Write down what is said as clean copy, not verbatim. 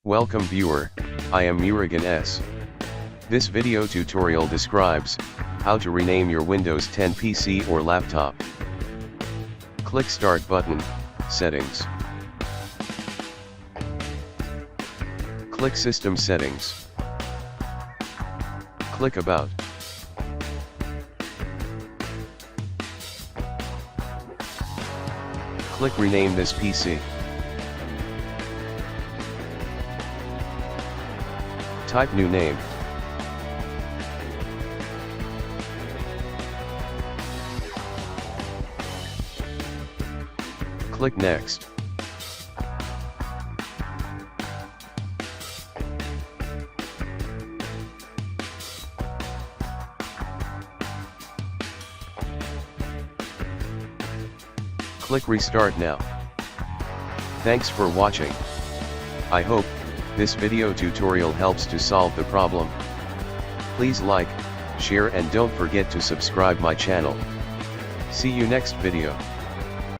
Welcome viewer, I am Murugan S. This video tutorial describes how to rename your Windows 10 PC or laptop. Click Start button, Settings. Click System Settings. Click About. Click Rename this PC. Type new name. Click Next. Click Restart now. Thanks for watching. I hope this video tutorial helps to solve the problem. Please like, share and don't forget to subscribe my channel. See you next video.